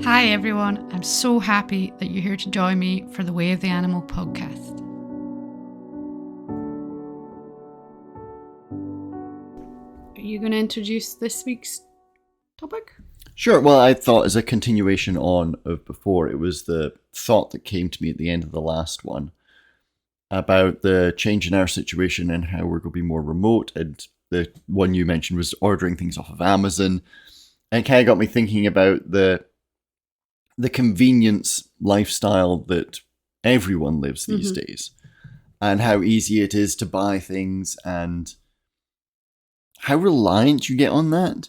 Hi everyone, I'm so happy that you're here to join me for the Way of the Animal podcast. Are you going to introduce this week's topic? Sure. Well, I thought as a continuation of before, it was the thought that came to me at the end of the last one about the change in our situation and how we're going to be more remote. And the one you mentioned was ordering things off of Amazon. And it kind of got me thinking about the convenience lifestyle that everyone lives these days, and how easy it is to buy things and how reliant you get on that.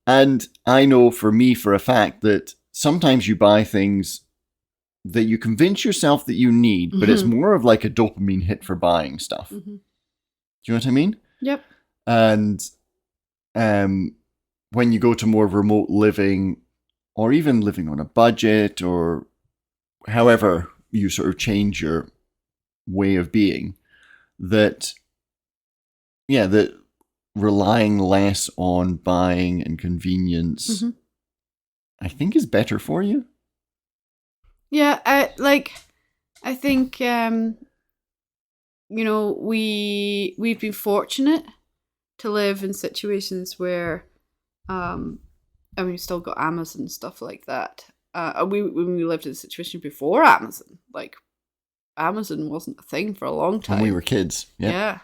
And I know for me for a fact that sometimes you buy things that you convince yourself that you need, but it's more of like a dopamine hit for buying stuff. Do you know what I mean? Yep. And when you go to more remote living, or even living on a budget, or however you sort of change your way of being, that relying less on buying and convenience, I think is better for you. Yeah, I think we've been fortunate to live in situations where and we've still got Amazon and stuff like that. When we lived in a situation before Amazon, like Amazon wasn't a thing for a long time. When we were kids, yeah.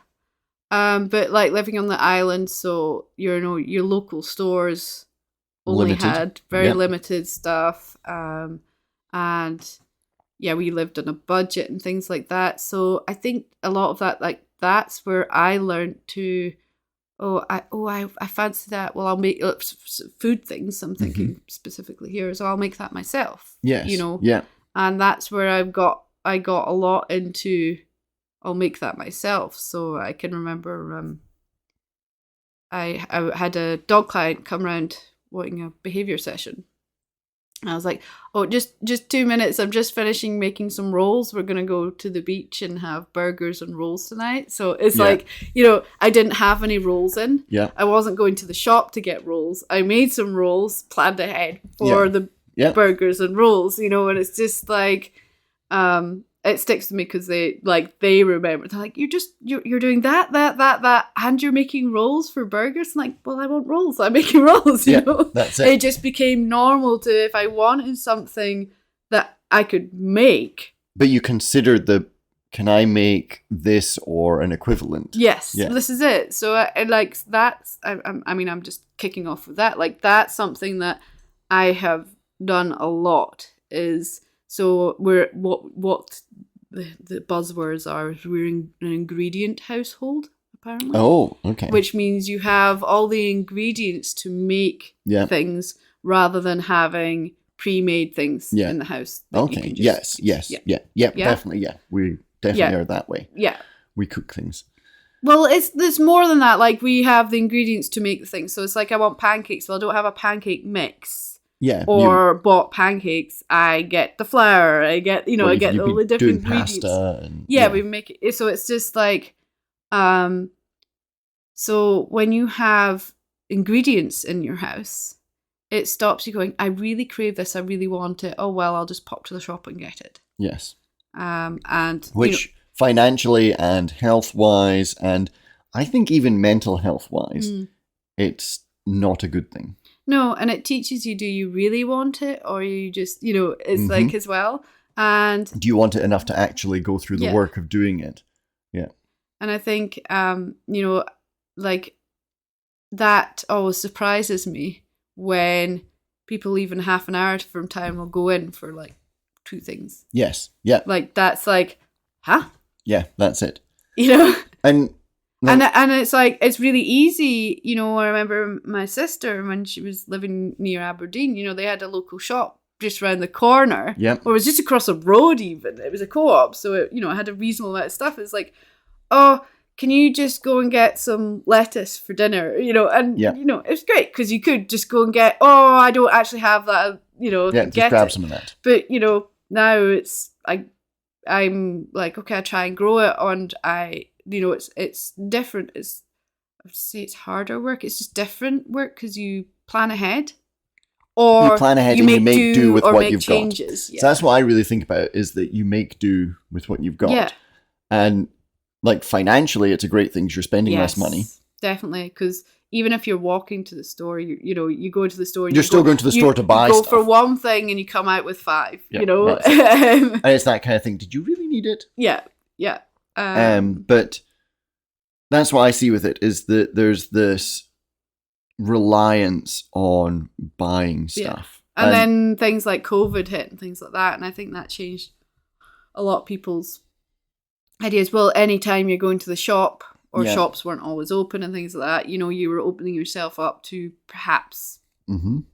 But like living on the island, so your local stores only had very limited stuff. And yeah, we lived on a budget and things like that. So I think a lot of that, like that's where I learned to. I fancy that. Well, I'll make food things. I'm thinking specifically here, so I'll make that myself. Yes. And that's where I got a lot into. I'll make that myself. So I can remember, I had a dog client come around wanting a behavior session. And I was like, oh, just 2 minutes. I'm just finishing making some rolls. We're going to go to the beach and have burgers and rolls tonight. So it's like, I didn't have any rolls in. Yeah. I wasn't going to the shop to get rolls. I made some rolls, planned ahead for the burgers and rolls, and it's just like, it sticks to me because they remember. They're like, you're doing that, and you're making rolls for burgers. I'm like, well, I want rolls. I'm making rolls. You know, that's it. It just became normal to, if I wanted something that I could make. But you considered can I make this or an equivalent? Yes, this is it. So I'm just kicking off with that. Like that's something that I have done a lot. So we're what the buzzwords are is we're in an ingredient household, apparently. Oh, okay. Which means you have all the ingredients to make things rather than having pre-made things in the house. Okay. Yes. Definitely. Yeah. We definitely are that way. Yeah. We cook things. Well, it's more than that. Like we have the ingredients to make the things. So it's like I want pancakes. Well, I don't have a pancake mix. Yeah. Or bought pancakes. I get the flour. I get I get all the different ingredients. Pasta and, we make it. So it's just like, so when you have ingredients in your house, it stops you going, I really crave this. I really want it. Oh well, I'll just pop to the shop and get it. Yes. And which financially and health wise, and I think even mental health wise, it's not a good thing. No, and it teaches you, do you really want it? Or you just, it's like as well. And do you want it enough to actually go through the work of doing it? Yeah. And I think, like that always surprises me when people even half an hour from time will go in for like 2 things. Yes. Yeah. Like that's like, huh? Yeah, that's it. And it's like, it's really easy, I remember my sister, when she was living near Aberdeen, they had a local shop just around the corner. Yeah. Or it was just across the road even. It was a co-op, so it had a reasonable amount of stuff. It's like, oh, can you just go and get some lettuce for dinner? It was great because you could just go and get, oh, I don't actually have that, just grab some of that. But, now it's, I'm like, okay, I try and grow it, and it's different. I would say it's harder work. It's just different work because you plan ahead. or you plan ahead and you make do with what you've changes. got. Yeah. So that's what I really think about, is that you make do with what you've got. Yeah. And like financially, it's a great thing because you're spending less money. Definitely, because even if you're walking to the store, you go to the store. And you're still going to the store to buy stuff. You go for one thing and you come out with 5. Yep, you know, and it's that kind of thing. Did you really need it? Yeah, yeah. But that's what I see with it, is that there's this reliance on buying stuff, and then things like COVID hit and things like that, and I think that changed a lot of people's ideas. Well, anytime you're going to the shop, or shops weren't always open and things like that, you were opening yourself up to perhaps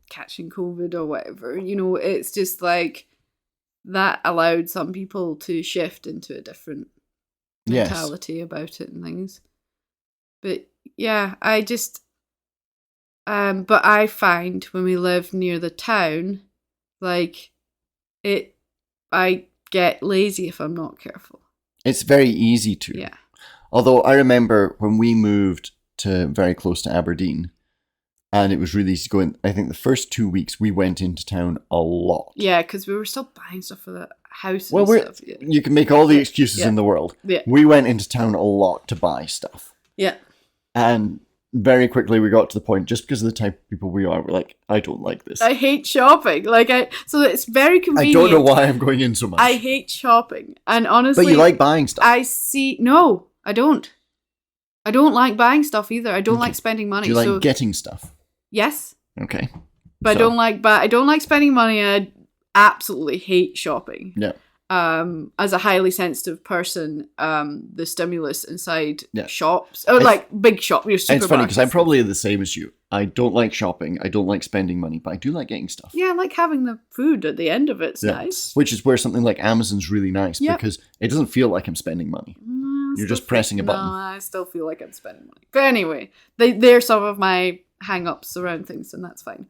catching COVID or whatever. It's just like that allowed some people to shift into a different mentality about it and things. But yeah, I just but I find when we live near the town, like I get lazy if I'm not careful. It's very easy to. Yeah. Although I remember when we moved to very close to Aberdeen, and it was really easy going, I think the first 2 weeks we went into town a lot. Yeah, because we were still buying stuff for the house and stuff. Yeah. You can make all the excuses in the world. Yeah. We went into town a lot to buy stuff. Yeah. And very quickly we got to the point, just because of the type of people we are, we're like, I don't like this. I hate shopping. So it's very convenient. I don't know why I'm going in so much. I hate shopping. And honestly... But you like buying stuff. No, I don't. I don't like buying stuff either. I don't like spending money. Do you like getting stuff? Yes. Okay. But I don't like spending money. I absolutely hate shopping. Yeah. As a highly sensitive person, the stimulus inside shops, or like big shops, it's funny because I'm probably the same as you. I don't like shopping. I don't like spending money, but I do like getting stuff. Yeah, I like having the food at the end of it. It's nice. Which is where something like Amazon's really nice, because it doesn't feel like I'm spending money. You're just pressing a button. No, I still feel like I'm spending money. But anyway, they're some of my hang-ups around things, and that's fine.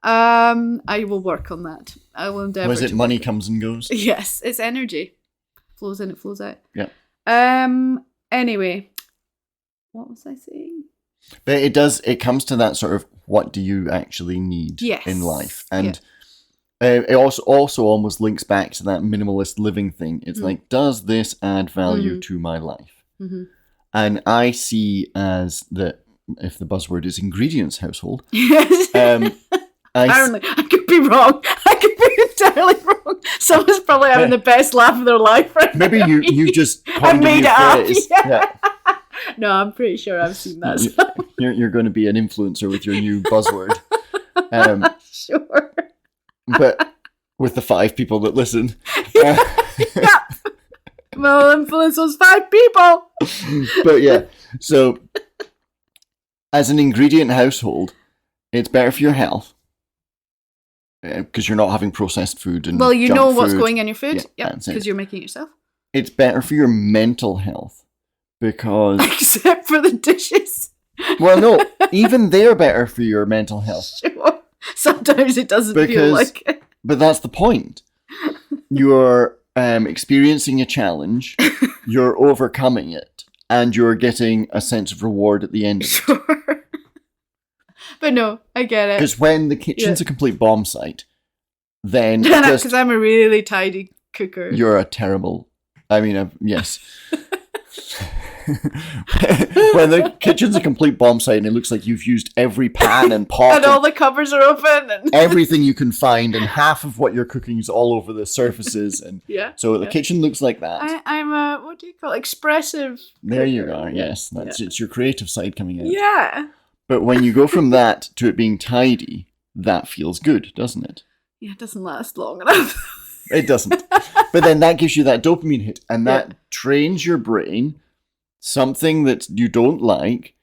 I will work on that. I will endeavour. Was it money comes and goes? Yes, it's energy. Flows in, it flows out. Yeah. Anyway, what was I saying? But it comes to that sort of, what do you actually need in life? And it also almost links back to that minimalist living thing. It's like, does this add value to my life? Mm-hmm. And I see as that, if the buzzword is ingredients household. Apparently, I could be wrong. I could be entirely wrong. Someone's probably having the best laugh of their life right Maybe now. you just I made it up. Yeah. No, I'm pretty sure I've seen that. You're going to be an influencer with your new buzzword. Sure. But with the 5 people that listen. Yeah. Well, influence those 5 people. But yeah, so as an ingredient household, it's better for your health. Because you're not having processed food and you know what's food. going in your food. Yeah, because you're making it yourself. It's better for your mental health because except for the dishes. Well, no, even they're better for your mental health. Sure. Sometimes it doesn't feel like it. But that's the point. You're experiencing a challenge, you're overcoming it, and you're getting a sense of reward at the end of it. Sure. But no, I get it. Because when the kitchen's a complete bomb site, then because I'm a really tidy cooker. You're a terrible. Yes. When the kitchen's a complete bomb site and it looks like you've used every pan and pot and all the cupboards are open and everything you can find, and half of what you're cooking is all over the surfaces, and so the kitchen looks like that. I'm a what do you call it? Expressive there cooker. You are. Yes, it's your creative side coming out. Yeah. But when you go from that to it being tidy, that feels good, doesn't it? Yeah, it doesn't last long enough. It doesn't. But then that gives you that dopamine hit, and that trains your brain, something that you don't like,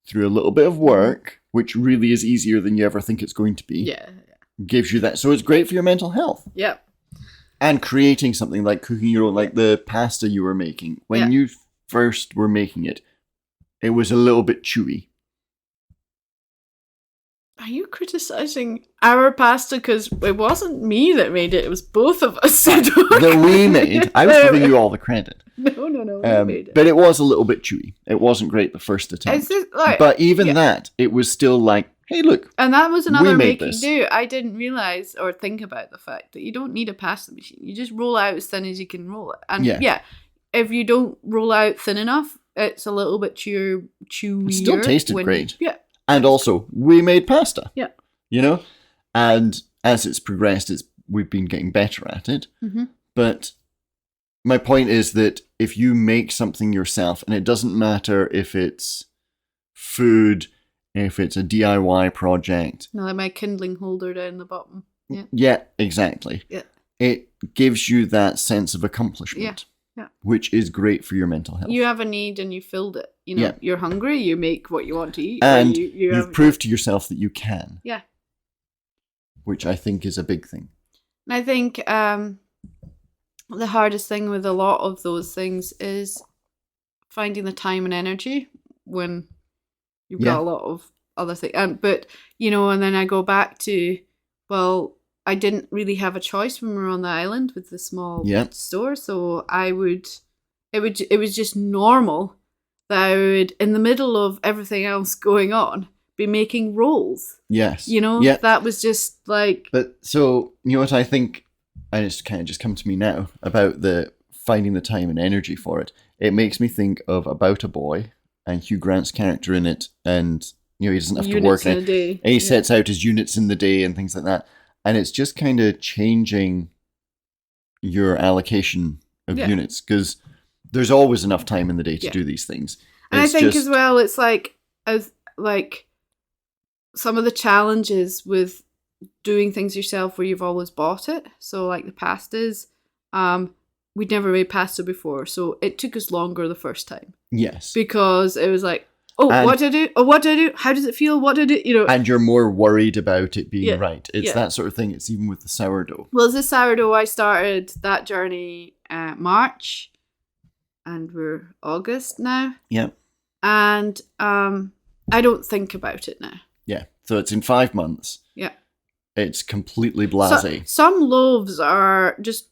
through a little bit of work, which really is easier than you ever think it's going to be. Yeah. Gives you that. So it's great for your mental health. Yeah. And creating something like cooking your own, like the pasta you were making. When you first were making it, it was a little bit chewy. Are you criticizing our pasta? Because it wasn't me that made it. It was both of us. That we made. I was giving you all the credit. No. We made it. But it was a little bit chewy. It wasn't great the first attempt. But even that, it was still like hey, look. And that was another making this. do. I didn't realise or think about the fact that you don't need a pasta machine. You just roll out as thin as you can roll it. And yeah, if you don't roll out thin enough, it's a little bit chewier. It still tasted great. Yeah. And also, we made pasta. Yeah. You know? And as it's progressed, we've been getting better at it. Mm-hmm. But my point is that if you make something yourself, and it doesn't matter if it's food, if it's a DIY project. No, like my kindling holder down the bottom. Yeah. Yeah, exactly. Yeah. It gives you that sense of accomplishment. Yeah. Yeah. Which is great for your mental health. You have a need and you filled it. You know, you're hungry, you make what you want to eat. And you've proved to yourself that you can. Yeah. Which I think is a big thing. And I think the hardest thing with a lot of those things is finding the time and energy when you've got a lot of other things. But, you know, and then I go back to, well, I didn't really have a choice when we were on the island with the small store. So it was just normal that I would, in the middle of everything else going on, be making rolls. Yes. You know, that was just like... But so, you know what I think, and it's kind of just come to me now, about the finding the time and energy for it. It makes me think of About a Boy and Hugh Grant's character in it. And, you know, he doesn't have to work in it. And he sets out his units in the day and things like that. And it's just kind of changing your allocation of units, because there's always enough time in the day to do these things. And I think as well, it's like some of the challenges with doing things yourself where you've always bought it. So like the pastas, we'd never made pasta before, so it took us longer the first time. Yes, because it was like, what do I do? Oh, what do I do? How does it feel? What do I do? You know, and you're more worried about it being right. It's that sort of thing. It's even with the sourdough. Well, the sourdough, I started that journey March, and we're August now. Yeah, and I don't think about it now. Yeah, so it's in 5 months. Yeah, it's completely blasé. Some loaves are just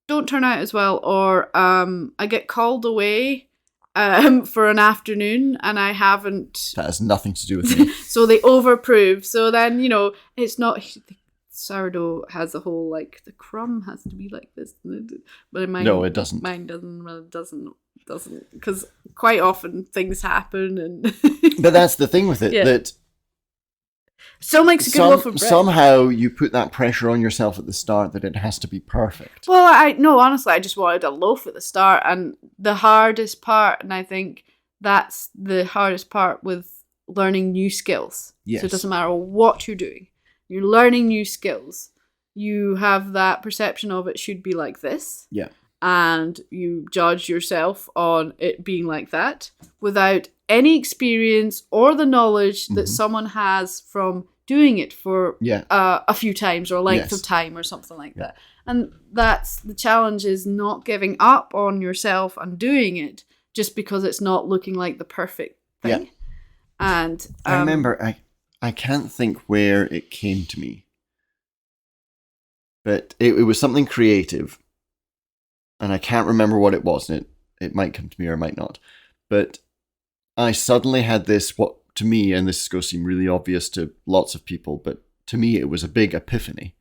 don't turn out as well, or I get called away for an afternoon and I haven't. That has nothing to do with me. So they overprove. So then, you know, it's not. Sourdough has a whole, like, the crumb has to be like this, but mine, no, it doesn't. Mine doesn't, because quite often things happen, and but that's the thing with it, that still makes a good loaf of bread. Somehow you put that pressure on yourself at the start that it has to be perfect. Well, honestly, I just wanted a loaf at the start, and the hardest part, and I think that's the hardest part with learning new skills. Yes. So it doesn't matter what you're doing. You're learning new skills. You have that perception of it should be like this. Yeah. And you judge yourself on it being like that without any experience or the knowledge that someone has from doing it for a few times or a length of time or something like that. And that's the challenge, is not giving up on yourself and doing it just because it's not looking like the perfect thing. Yeah. And I remember, I can't think where it came to me, but it was something creative, and I can't remember what it was, and it might come to me or it might not, but I suddenly had this, what to me, and this is going to seem really obvious to lots of people, but to me it was a big epiphany,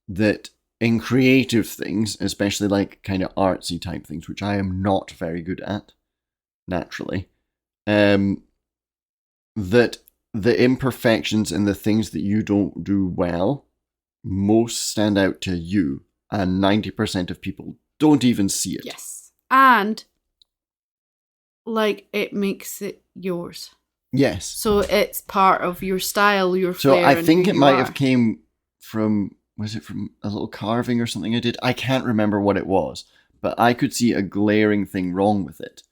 that in creative things, especially like kind of artsy type things, which I am not very good at, naturally, that the imperfections and the things that you don't do well most stand out to you, and 90% of people don't even see it. Yes. And like, it makes it yours. Yes. So it's part of your style, your so flair. I think it might have came from, was it from a little carving or something I did? I can't remember what it was, but I could see a glaring thing wrong with it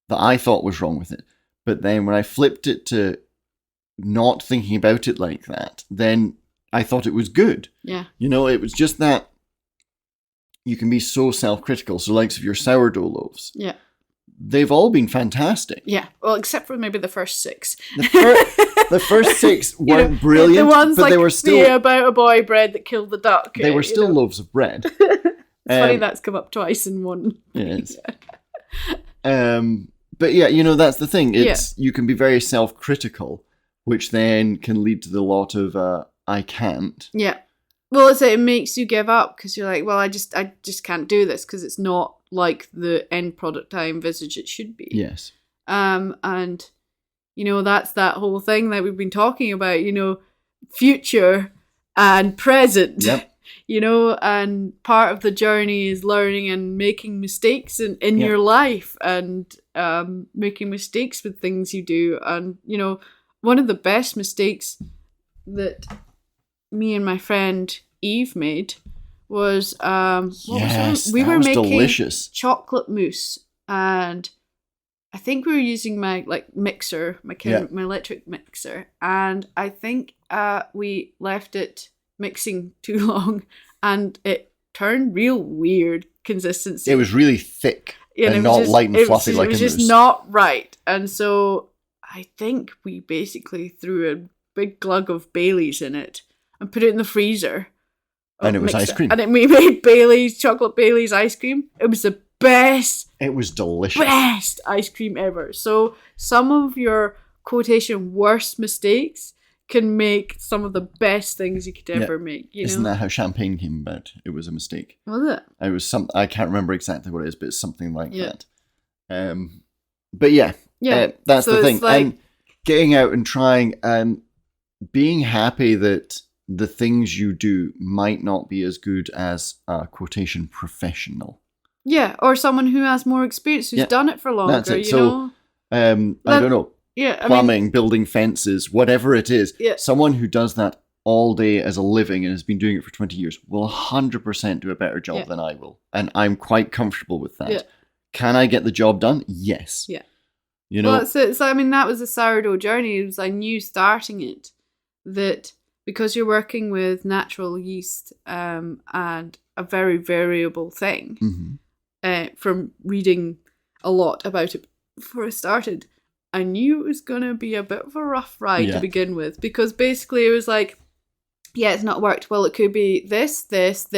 that I thought was wrong with it. But then when I flipped it to not thinking about it like that, then I thought it was good. Yeah. You know, it was just that you can be so self-critical. So likes of your sourdough loaves. Yeah. They've all been fantastic. Yeah. Well, except for maybe the first 6. The first 6 weren't brilliant, the ones but like they were still... the About a Boy bread that killed the duck. They were still loaves of bread. It's funny that's come up twice in one. Yes. But yeah, you know, that's the thing. It's you can be very self-critical which then can lead to the lot of I can't. Yeah. Well, it makes you give up because you're like, well, I just can't do this because it's not like the end product I envisage it should be. Yes. And that's that whole thing that we've been talking about. Future and present. Yep. And part of the journey is learning and making mistakes in your life and making mistakes with things you do. And one of the best mistakes that me and my friend Eve made was we were making delicious chocolate mousse, and I think we were using my mixer, my electric mixer, and I think we left it mixing too long, and it turned real weird consistency. It was really thick and not light and fluffy like a mousse. It was just not right, and so I think we basically threw a big glug of Baileys in it and put it in the freezer. And it was ice cream. And we made chocolate Baileys ice cream. It was the best. It was delicious. Best ice cream ever. So some of your quotation worst mistakes can make some of the best things you could ever make. Isn't that how champagne came about? It was a mistake. Was it? It was I can't remember exactly what it is, but it's something like that. But that's the thing. And getting out and trying and being happy that the things you do might not be as good as a quotation professional. Yeah, or someone who has more experience, who's done it for longer. That's it. I don't know. Yeah, plumbing, building fences, whatever it is. Yeah. Someone who does that all day as a living and has been doing it for 20 years will 100% do a better job than I will. And I'm quite comfortable with that. Yeah. Can I get the job done? Yes. Yeah. Well, that's it. So, that was a sourdough journey. It was, I knew starting it that because you're working with natural yeast and a very variable thing, from reading a lot about it before I started, I knew it was going to be a bit of a rough ride to begin with, because basically it was like, it's not worked. Well, it could be this. It's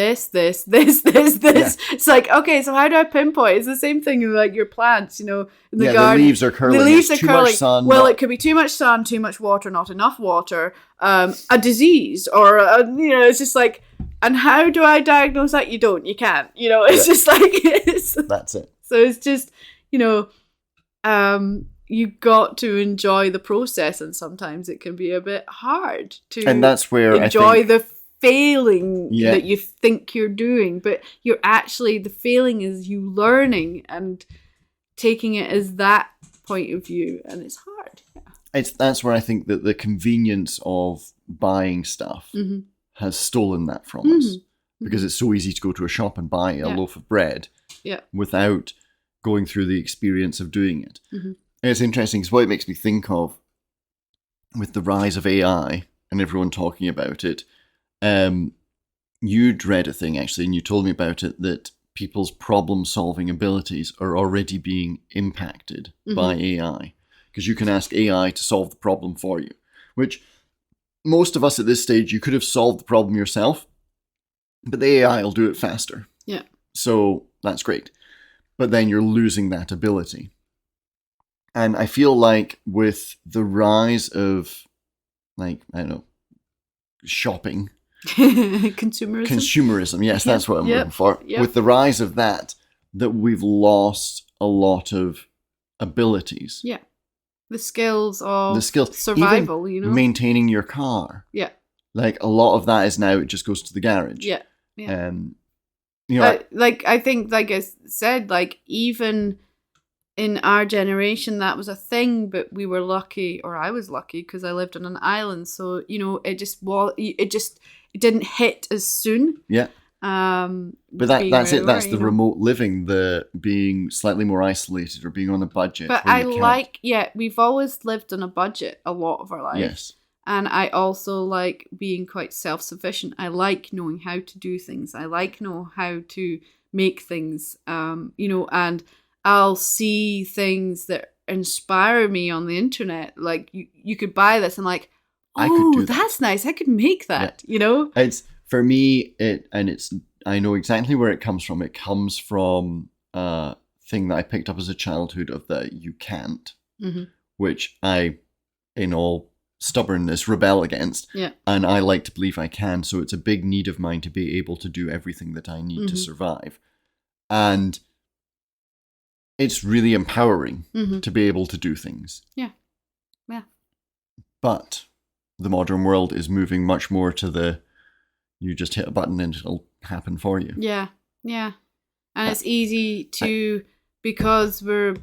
like, okay, so how do I pinpoint? It's the same thing with your plants, in the garden. The leaves are curling. Much sun. Well, it could be too much sun, too much water, not enough water, a disease, or it's just like, and how do I diagnose that? You can't. It's just like that's it. So it's just you got to enjoy the process, and sometimes it can be a bit hard to and that's where enjoy the failing that you think you're doing, but you're actually, the failing is you learning and taking it as that point of view, and it's hard. That's where I think that the convenience of buying stuff has stolen that from us, because it's so easy to go to a shop and buy a loaf of bread without going through the experience of doing it. And it's interesting because what it makes me think of with the rise of AI and everyone talking about it, you'd read a thing actually, and you told me about it, that people's problem-solving abilities are already being impacted by AI. Because you can ask AI to solve the problem for you, which most of us at this stage, you could have solved the problem yourself, but the AI will do it faster. Yeah. So that's great. But then you're losing that ability. And I feel like with the rise of, shopping. Consumerism. Yes, that's what I'm looking for. Yep. With the rise of that we've lost a lot of abilities. Yeah. The skills of survival, even maintaining your car. Yeah. A lot of that is now, it just goes to the garage. Yeah. Yeah. I think, like I said, even in our generation, that was a thing, but we were lucky, or I was lucky, because I lived on an island. So, it didn't hit as soon. Yeah. But that's it. That's the remote living, the being slightly more isolated, or being on a budget. But we've always lived on a budget a lot of our life. Yes. And I also like being quite self-sufficient. I like knowing how to do things. I like know how to make things, and I'll see things that inspire me on the internet. Like, you could buy this and I could do that. That's nice. I could make that, It's, for me, I know exactly where it comes from. It comes from a thing that I picked up as a childhood of the you can't, which I, in all stubbornness, rebel against. Yeah. And I like to believe I can. So it's a big need of mine to be able to do everything that I need to survive. And it's really empowering to be able to do things. Yeah. Yeah. But the modern world is moving much more to you just hit a button and it'll happen for you. Yeah. Yeah. And it's easy to, because we're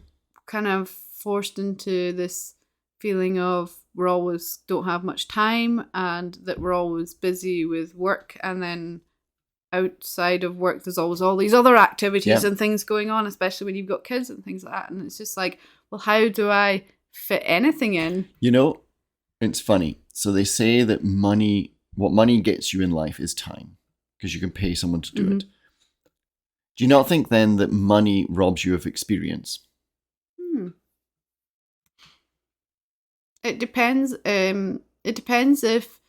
kind of forced into this feeling of we're always don't have much time and that we're always busy with work, and then outside of work there's always all these other activities and things going on, especially when you've got kids and things like that, and it's just like, well, how do I fit anything in? You know, it's funny. So they say that what money gets you in life is time, because you can pay someone to do it. Do you not think then that money robs you of experience? It depends. It depends if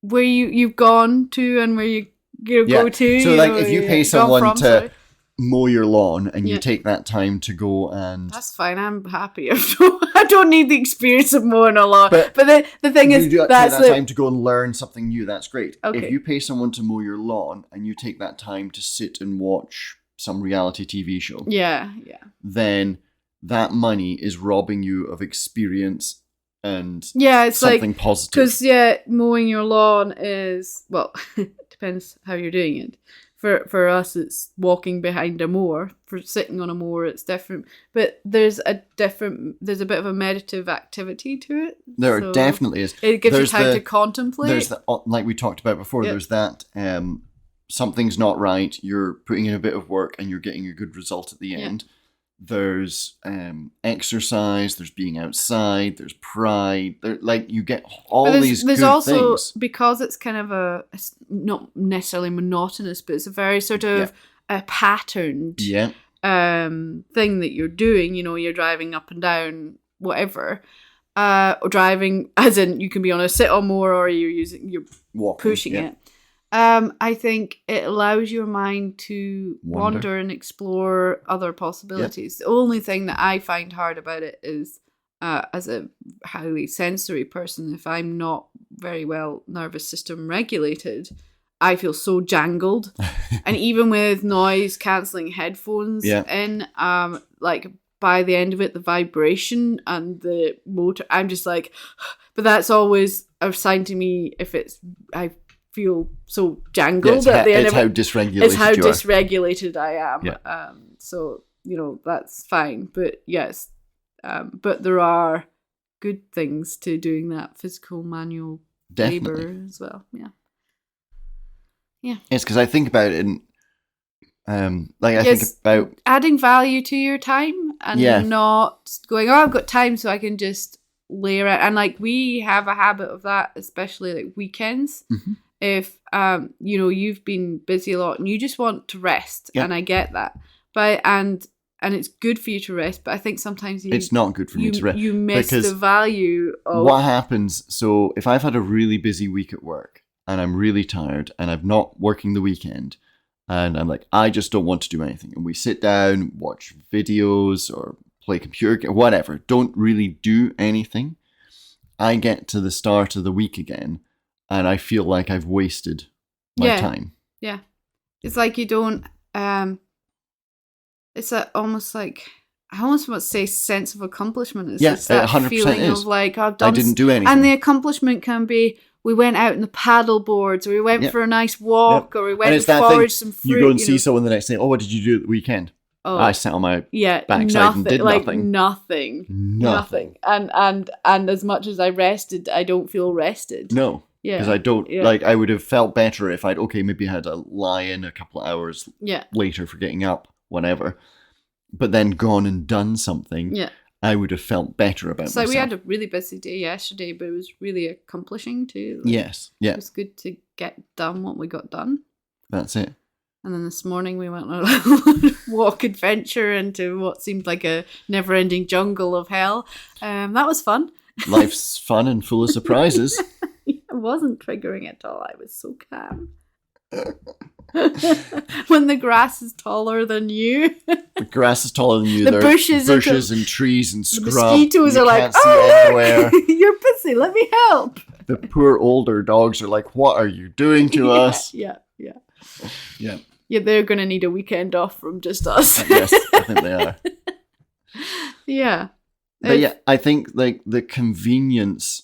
where you've gone to and where you go to. So like if you pay someone to mow your lawn and you take that time to go and... That's fine. I'm happy. I don't need the experience of mowing a lawn. But the thing is, that's that time to go and learn something new. That's great. Okay. If you pay someone to mow your lawn and you take that time to sit and watch some reality TV show, then that money is robbing you of experience and it's something like, positive. Because mowing your lawn is, well, it depends how you're doing it. For us, it's walking behind a mower. For sitting on a mower, it's different. But there's a bit of a meditative activity to it. There definitely is. It gives you time to contemplate. There's like we talked about before. There's that something's not right. You're putting in a bit of work and you're getting a good result at the end. There's exercise, there's being outside, there's pride. Like you get all these good things. There's also, because it's kind of it's not necessarily monotonous, but it's a very sort of a patterned thing that you're doing. You know, you're driving up and down, whatever. Or driving, as in you can be on a sit-on mower or you're walking, pushing it. I think it allows your mind to wander and explore other possibilities. The only thing that I find hard about it is, as a highly sensory person, if I'm not very well nervous system regulated, I feel so jangled. And even with noise cancelling headphones in, like by the end of it, the vibration and the motor, I'm just like, but that's always a sign to me if I feel so jangled at the end of it. It's how dysregulated I am. Yeah. So, you know, that's fine. But yes, but there are good things to doing that physical manual labor as well. Yeah. Yeah. It's because I think about it and I think about adding value to your time and not going, I've got time so I can just lay around. And like we have a habit of that, especially like weekends. If you've been busy a lot and you just want to rest, and I get that, but and it's good for you to rest, but I think sometimes it's not good for me to rest. You miss the value of what happens. So if I've had a really busy week at work and I'm really tired and I'm not working the weekend and I'm like, I just don't want to do anything, and we sit down, watch videos or play computer game, whatever, don't really do anything, I get to the start of the week again and I feel like I've wasted my time. Yeah. It's like you don't, it's almost like, I almost want to say sense of accomplishment. It's just that 100% feeling of like, I've done, I didn't do anything. And the accomplishment can be, we went out in the paddle boards, or we went for a nice walk, or we went and foraged some fruit. You go and see someone the next day, what did you do at the weekend? Oh, I sat on my backside and did nothing. Nothing. And as much as I rested, I don't feel rested. No. Yeah. Because I don't, I would have felt better if maybe had to lie in a couple of hours later for getting up, whatever. But then gone and done something. Yeah. I would have felt better about myself. So we had a really busy day yesterday, but it was really accomplishing too. Yes. Yeah. It was good to get done what we got done. That's it. And then this morning we went on a walk adventure into what seemed like a never-ending jungle of hell. That was fun. Life's fun and full of surprises. I wasn't triggering at all. I was so calm. When the grass is taller than you. The grass is taller than you. The there bushes and trees and scrub. The mosquitoes are like, anywhere. You're seriously, let me help. The poor older dogs are like, what are you doing to us? Yeah. Yeah. Yeah, they're going to need a weekend off from just us. Yes, I think they are. Yeah. But yeah, I think like the convenience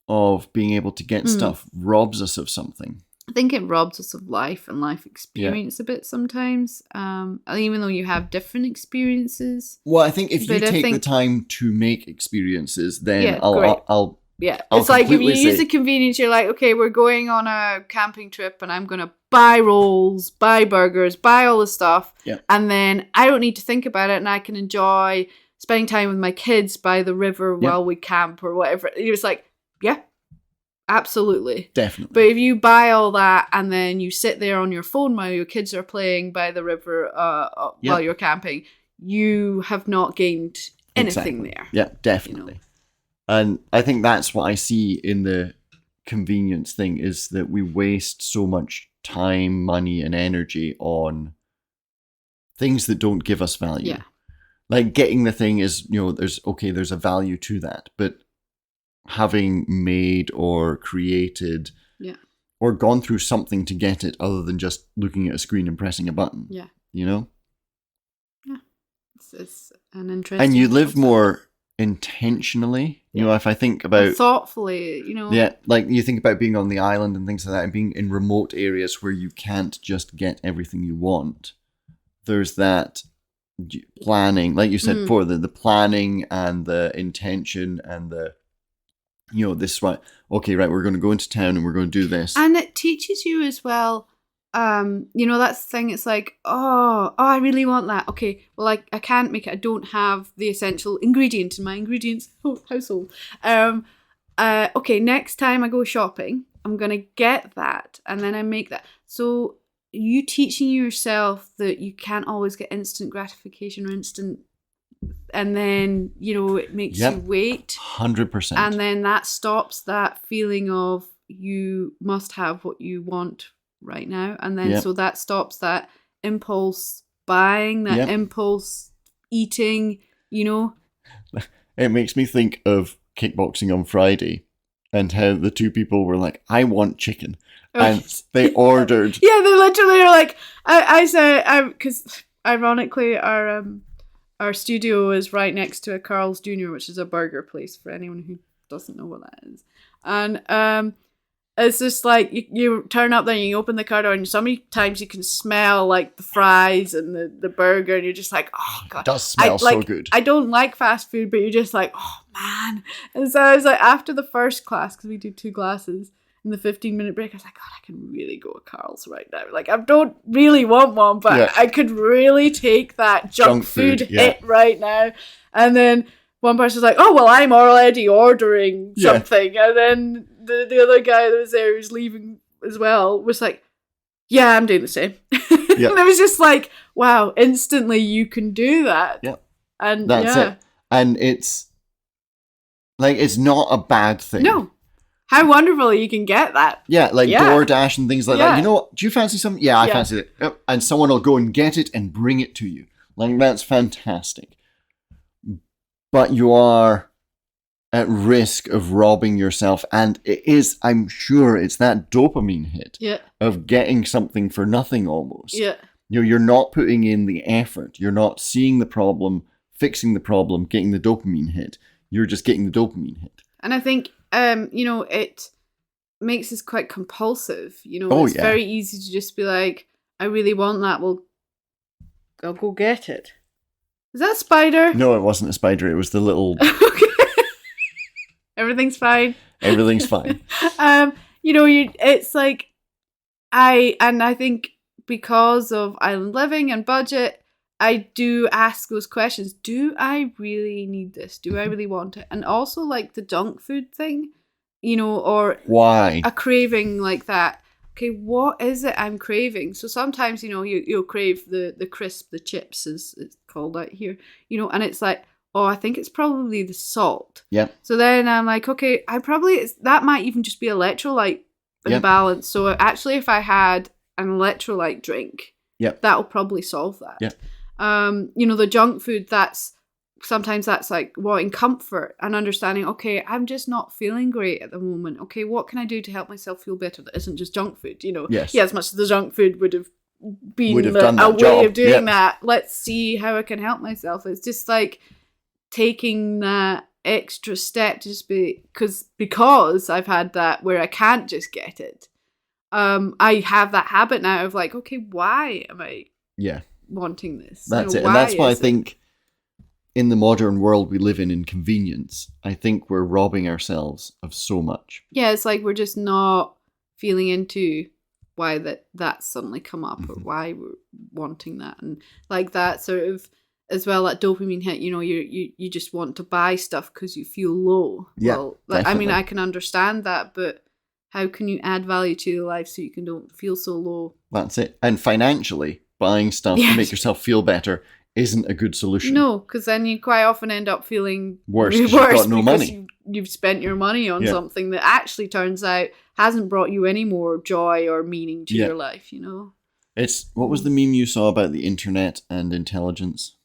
of being able to get stuff robs us of something. I think it robs us of life and life experience a bit sometimes. Even though you have different experiences. Well, I think if you take the time to make experiences, then I'll it's like if you use the convenience, you're like, okay, we're going on a camping trip and I'm going to buy rolls, buy burgers, buy all the stuff. Yeah. And then I don't need to think about it and I can enjoy spending time with my kids by the river while we camp or whatever. It was like, yeah, absolutely. Definitely. But if you buy all that and then you sit there on your phone while your kids are playing by the river while you're camping, you have not gained anything there. Yeah, definitely. You know? And I think that's what I see in the convenience thing is that we waste so much time, money, and energy on things that don't give us value. Yeah. Like getting the thing is, there's a value to that. But having made or created or gone through something to get it other than just looking at a screen and pressing a button. Yeah. Yeah. It's an interesting and you live concept. More intentionally, if I think about thoughtfully, like you think about being on the island and things like that and being in remote areas where you can't just get everything you want. There's that planning, like you said before, the planning and the intention and the this one, okay, right, we're going to go into town and we're going to do this. And it teaches you as well, that's the thing, it's like, I really want that. Okay, well, I can't make it. I don't have the essential ingredient in my household. Okay, next time I go shopping, I'm going to get that and then I make that. So you teaching yourself that you can't always get instant gratification or instant, and then, it makes you wait. 100%. And then that stops that feeling of you must have what you want right now. And then so that stops that impulse buying, that impulse eating, It makes me think of kickboxing on Friday and how the two people were like, I want chicken. And they ordered. Yeah, they literally are like, I said, because ironically, our studio is right next to a Carl's Jr., which is a burger place for anyone who doesn't know what that is. And it's just like you turn up there and you open the car door and so many times you can smell like the fries and the burger and you're just like, oh God. It does smell so good. I don't like fast food, but you're just like, oh man. And so I was like, after the first class, because we do 2 classes, in the 15-minute break, I was like, God, I can really go to Carl's right now. Like, I don't really want one, but I could really take that junk food hit right now. And then one person was like, oh, well, I'm already ordering something. And then the other guy that was there who's leaving as well was like, yeah, I'm doing the same. And it was just like, wow, instantly you can do that. Yeah. And that's it. And it's like, it's not a bad thing. No. How wonderful you can get that. Yeah, like DoorDash and things like that. You know what? Do you fancy something? Yeah, I fancy it. Yep. And someone will go and get it and bring it to you. Like, that's fantastic. But you are at risk of robbing yourself. And it is, I'm sure, it's that dopamine hit of getting something for nothing almost. Yeah. You're not putting in the effort. You're not seeing the problem, fixing the problem, getting the dopamine hit. You're just getting the dopamine hit. And I think it makes us quite compulsive. It's very easy to just be like, I really want that. Well, I'll go get it. Is that a spider? No, it wasn't a spider. It was the little... Everything's fine. Everything's fine. It's like, I think because of island living and budget, I do ask those questions. Do I really need this? Do I really want it? And also like the junk food thing, or why a craving like that. Okay, what is it I'm craving? So sometimes, you'll crave the crisp, the chips as it's called out here, and it's like, oh, I think it's probably the salt. Yeah. So then I'm like, okay, that might even just be electrolyte imbalance. So actually if I had an electrolyte drink, that'll probably solve that. Yeah. The junk food, that's sometimes that's like wanting comfort and understanding, okay, I'm just not feeling great at the moment. Okay, what can I do to help myself feel better that isn't just junk food? Yes. Yeah, as much as the junk food would have been done a that way job. of doing that, let's see how I can help myself. It's just like taking that extra step to just because I've had that where I can't just get it. I have that habit now of like, okay, why am I wanting this? That's it. And that's why I think in the modern world we live in convenience, I think we're robbing ourselves of so much. Yeah, it's like we're just not feeling into why that's suddenly come up or why we're wanting that. And like that sort of, as well, that dopamine hit, you just want to buy stuff because you feel low. Yeah, well, I mean, I can understand that, but how can you add value to your life so you don't feel so low? That's it. And financially, buying stuff to make yourself feel better isn't a good solution. No, because then you quite often end up feeling worse because you've got no money. You've spent your money on something that actually turns out hasn't brought you any more joy or meaning to your life, It's, what was the meme you saw about the internet and intelligence?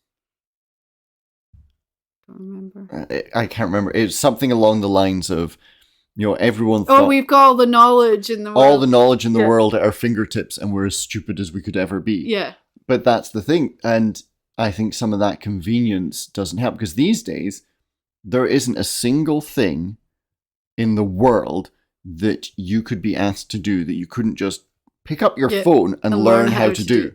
Remember. I can't remember. It's something along the lines of, everyone thought, we've got all the knowledge in the world. All the knowledge in the world at our fingertips, and we're as stupid as we could ever be. Yeah. But that's the thing. And I think some of that convenience doesn't help, because these days, there isn't a single thing in the world that you could be asked to do that you couldn't just pick up your phone and learn how to do.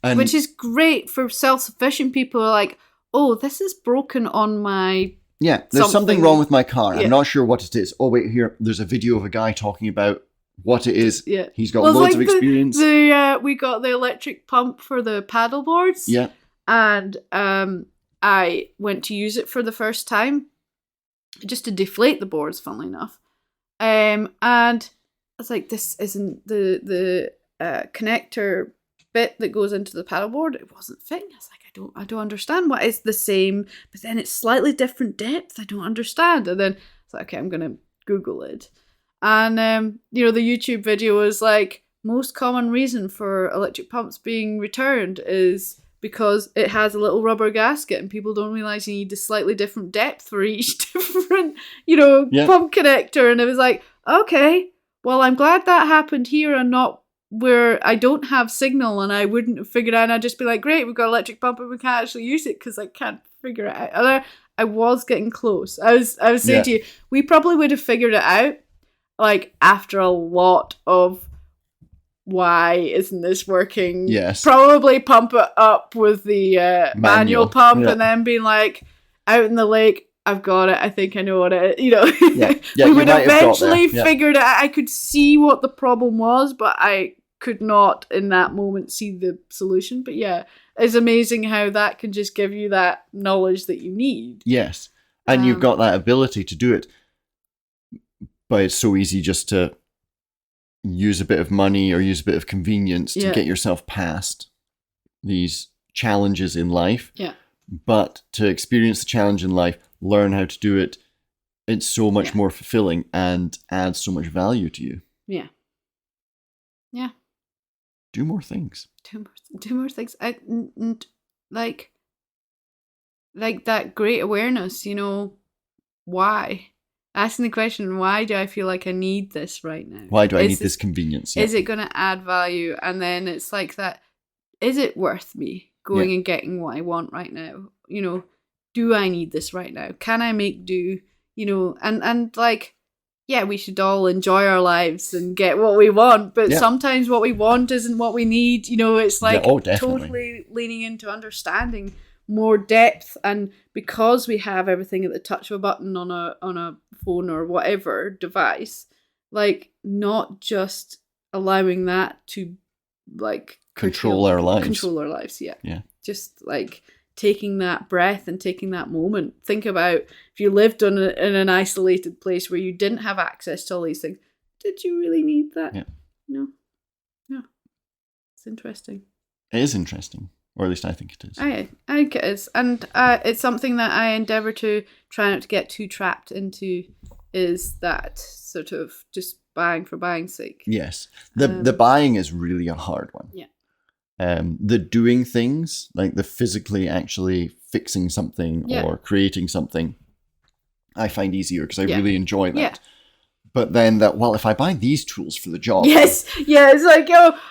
And which is great for self-sufficient people. Like, oh, this is broken on my... Yeah, there's something wrong with my car. I'm not sure what it is. Oh, wait, here, there's a video of a guy talking about what it is. Yeah. He's got loads of experience. We got the electric pump for the paddle boards. Yeah. And I went to use it for the first time, just to deflate the boards, funnily enough. And I was like, this isn't the connector bit that goes into the paddleboard. It wasn't fitting. I was like, I don't understand. What is the same, but then it's slightly different depth. I don't understand. And then it's like, okay, I'm gonna Google it. And the YouTube video was like, most common reason for electric pumps being returned is because it has a little rubber gasket, and people don't realize you need a slightly different depth for each different, pump connector. And it was like, okay, well, I'm glad that happened here and not where I don't have signal, and I wouldn't have figured out, and I'd just be like, great, we've got an electric pump and we can't actually use it because I can't figure it out. And I was getting close. I was saying to you, we probably would have figured it out like after a lot of why isn't this working? Yes. Probably pump it up with the manual pump and then being like, out in the lake, I've got it. I think I know what it is. We would eventually figure it out. I could see what the problem was, but I could not in that moment see the solution. But it's amazing how that can just give you that knowledge that you need. Yes. And you've got that ability to do it. But it's so easy just to use a bit of money or use a bit of convenience to get yourself past these challenges in life. Yeah. But to experience the challenge in life, learn how to do it, it's so much more fulfilling and adds so much value to you. Yeah. Yeah. Do more things. Do more things. Like that great awareness, why? Asking the question, why do I feel like I need this right now? Why do I need this convenience? Is it going to add value? And then it's like that, is it worth me going and getting what I want right now? Do I need this right now? Can I make do? And like, we should all enjoy our lives and get what we want, but sometimes what we want isn't what we need. It's like totally leaning into understanding more depth, and because we have everything at the touch of a button on a phone or whatever device, like not just allowing that to like control our lives. Yeah. Just like taking that breath and taking that moment. Think about if you lived in an isolated place where you didn't have access to all these things. Did you really need that? Yeah. No. Yeah. It's interesting. It is interesting. Or at least I think it is. I think it is. And it's something that I endeavour to try not to get too trapped into, is that sort of just buying for buying's sake. Yes. The buying is really a hard one. Yeah. the doing things, like the physically actually fixing something or creating something, I find easier because I really enjoy that. Yeah. But then if I buy these tools for the job. Yes. Yeah. It's like,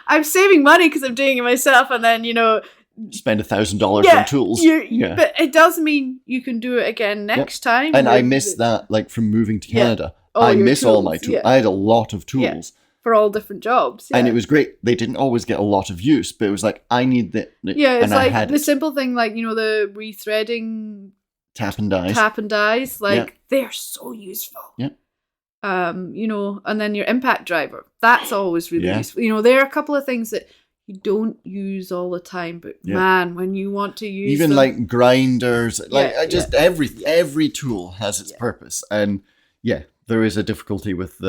I'm saving money because I'm doing it myself. And then, spend $1,000 on tools. But it does mean you can do it again next time. And I miss that, like from moving to Canada. I miss all my tools. I had a lot of tools. For all different jobs. And it was great. They didn't always get a lot of use, but it was like, I need that. Yeah, it's like the simple thing, like, the rethreading. Tap and dies. Like, they're so useful. Yeah. And then your impact driver. That's always really useful. There are a couple of things that you don't use all the time, but man, when you want to use even them, like grinders, every tool has its purpose. And there is a difficulty with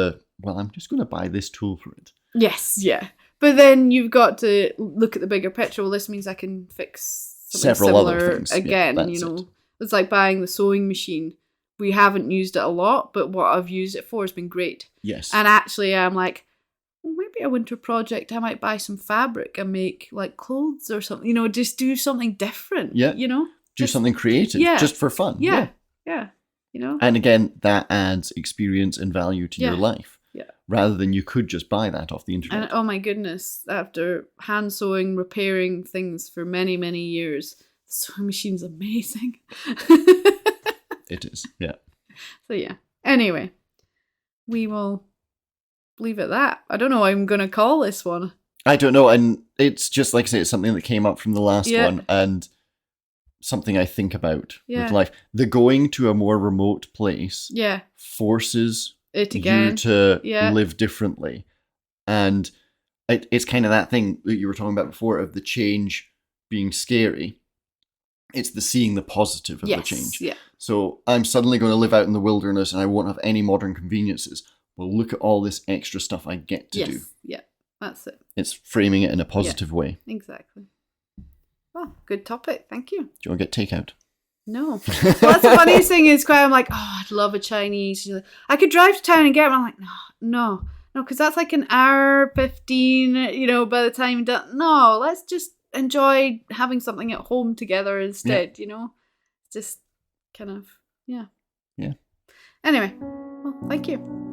I'm just going to buy this tool for it. Yes, yeah. But then you've got to look at the bigger picture. Well, this means I can fix several other things again. It's like buying the sewing machine. We haven't used it a lot, but what I've used it for has been great. Yes. And actually, I'm like, well, maybe a winter project, I might buy some fabric and make like clothes or something. Just do something different. Yeah. Do something creative, just for fun. Yeah. And again, that adds experience and value to your life. Yeah. Rather than you could just buy that off the internet. And oh my goodness, after hand sewing, repairing things for many, many years, the sewing machine's amazing. It is, yeah. So yeah. Anyway, we will leave it at that. I don't know what I'm going to call this one. I don't know. And it's just, like I say, it's something that came up from the last one. And something I think about with life. The going to a more remote place forces you to live differently. And it's kind of that thing that you were talking about before of the change being scary. It's the seeing the positive of the change. Yeah. So I'm suddenly going to live out in the wilderness and I won't have any modern conveniences. Well, look at all this extra stuff I get to do. Yeah, that's it. It's framing it in a positive way. Exactly. Well, good topic. Thank you. Do you want to get takeout? No. Well, that's the funniest thing is, I'm like, I'd love a Chinese. I could drive to town and get them. I'm like, no, because that's like an hour 15, by the time you're done. No, let's just enjoy having something at home together instead, Just kind of, yeah. Yeah. Anyway, well, thank you.